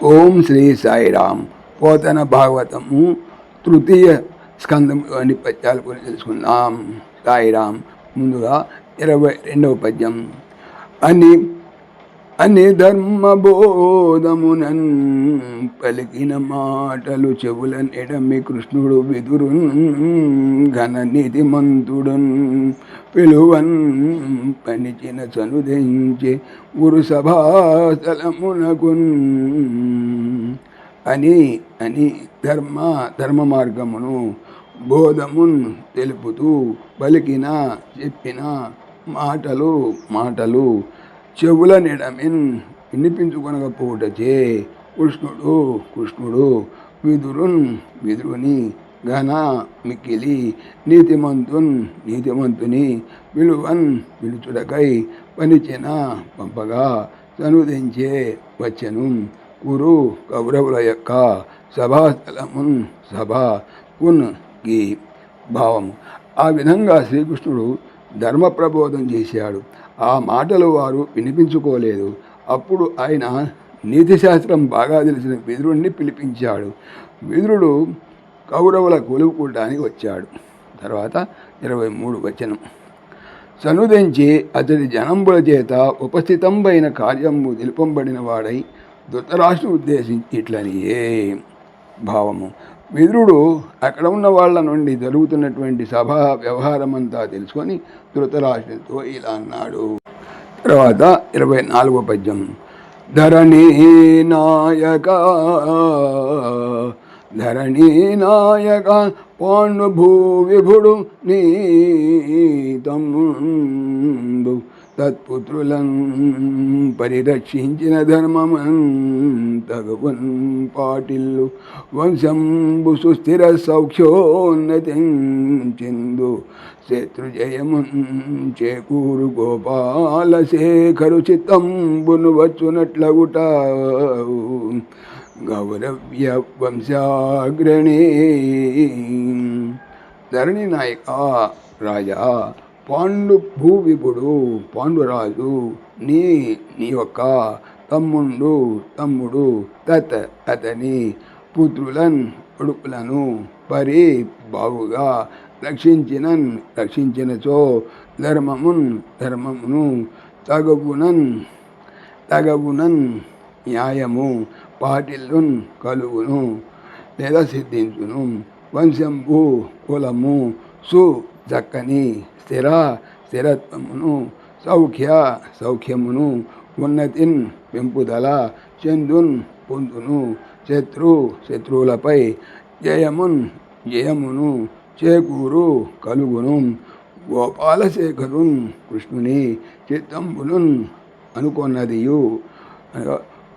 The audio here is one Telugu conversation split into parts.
ఓం శ్రీ సాయిరామ్. పోతన భాగవతము తృతీయ స్కంధంలోని పద్యాల గురించి తెలుసుకుందాం. సాయిరామ్. ముందుగా 22వ పద్యం. అని ధర్మబోధమునన్ పలికిన మాటలు చెవుల నెడమి కృష్ణుడు విదురున్ ఘన నీతిమంతుడున్ పిలువన్ పనిచిన చనుదించి గురు సభాస్థలమునకున్ అని అని ధర్మ మార్గమును బోధమున్ తెలుపుతూ పలికిన చెప్పిన మాటలు చెవుల నెడమిన్ వినిపించుకొనకపోవటచే కృష్ణుడు విదురుని ఘన మిక్కిలి నీతిమంతుని పిలుచుడకై పంపగా సనుదించే వచ్చెను. కురు కౌరవుల యొక్క సభకున్ కి భావము. ఆ విధంగా శ్రీకృష్ణుడు ధర్మ ప్రబోధం చేశాడు. ఆ మాటలు వారు వినిపించుకోలేదు. అప్పుడు ఆయన నీతిశాస్త్రం బాగా తెలిసిన విదురుణ్ణి పిలిపించాడు. విదురుడు కౌరవుల కొలువుకోవడానికి వచ్చాడు. తర్వాత 23 వచనం. సనుదించి అతడి జనంబుల చేత ఉపస్థితంబైన కార్యము తెలుపబడిన వాడై ధృతరాష్ట్రుని ఉద్దేశించి ఇట్లనియే భావము. విదురుడు అక్కడ ఉన్న వాళ్ళ నుండి జరుగుతున్నటువంటి సభా వ్యవహారమంతా తెలుసుకొని ధృతరాష్ట్రునితో ఇలా అన్నాడు. తర్వాత 24వ పద్యం. ధరణీ నాయక పాండు భూ విభుడు నీ తమ్ముండు తత్పుత్రులను పరిరక్షించిన ధర్మమన్ తగవన్ పాటిల్లు వంశంబు సుస్థిర సౌఖ్యోన్నతించిందు శత్రుజయమున్ చేకూరు గోపాలశేఖరు చిత్తంబును వచ్చునట్లగుట గౌరవ్య వంశాగ్రణీ. ధరణి నాయక రాజా, పాండురాజు నీ యొక్క తమ్ముడు అతని కొడుకులను బావుగా రక్షించినచో ధర్మమును తగవునన్ న్యాయము పాటిల్లున్ కలుగును లేదా సిద్ధించును. వంశంబు కులము చక్కని స్థిరత్వమును సౌఖ్యమును ఉన్నతిన్ పెంపుదల పొందును. శత్రువులపై జయమును చేకూరు కలుగును. గోపాలశేఖరున్ కృష్ణుని చిత్తంబులున్ అనుకొన్నదియు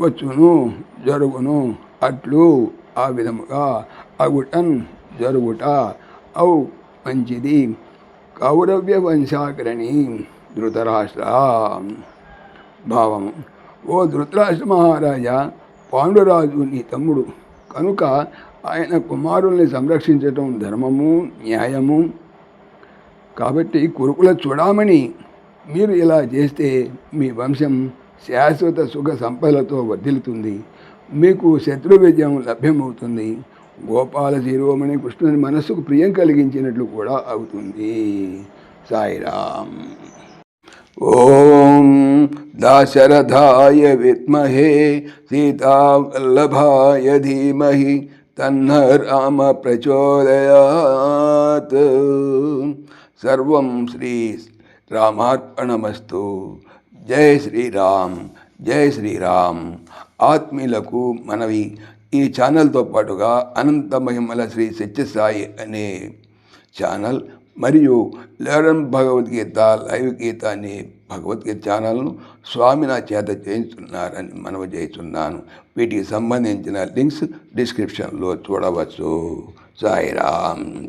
వచ్చును జరుగును. అట్లు ఆ విధముగా జరుగుట మంచిది. కౌరవ్య వంశాగ్రణి ధృతరాష్ట్ర. భావము. ఓ ధృతరాష్ట్ర మహారాజా, పాండురాజు నీ తమ్ముడు కనుక ఆయన కుమారుల్ని సంరక్షించటం ధర్మము న్యాయము. కాబట్టి కురుకుల చూడమని మీరు ఇలా చేస్తే మీ వంశం శాశ్వత సుఖ సంపదలతో వర్ధిల్లుతుంది. మీకు శత్రు విజయం లభ్యమవుతుంది. గోపాల శిరోమణి కృష్ణుని మనస్సుకు ప్రియం కలిగించినట్లు కూడా అవుతుంది. సాయిరామ్. ఓం దాశరథాయ విద్మహే సీతావల్లభాయ ధీమహి తన్న రామ ప్రచోదయాత్. సర్వం శ్రీ రామార్పణమస్తు. జై శ్రీరామ్. జై శ్రీరామ్. ఆత్మీయులకు మనవి, ఈ ఛానల్తో పాటుగా అనంత మహిమల శ్రీ సత్యసాయి అనే ఛానల్ మరియు లెర్న్ భగవద్గీత లైవ్ గీత అనే భగవద్గీత ఛానల్ను స్వామి నా చేత చేయించున్నారని మనవి చేస్తున్నాను. వీటికి సంబంధించిన లింక్స్ డిస్క్రిప్షన్లో చూడవచ్చు. సాయిరామ్.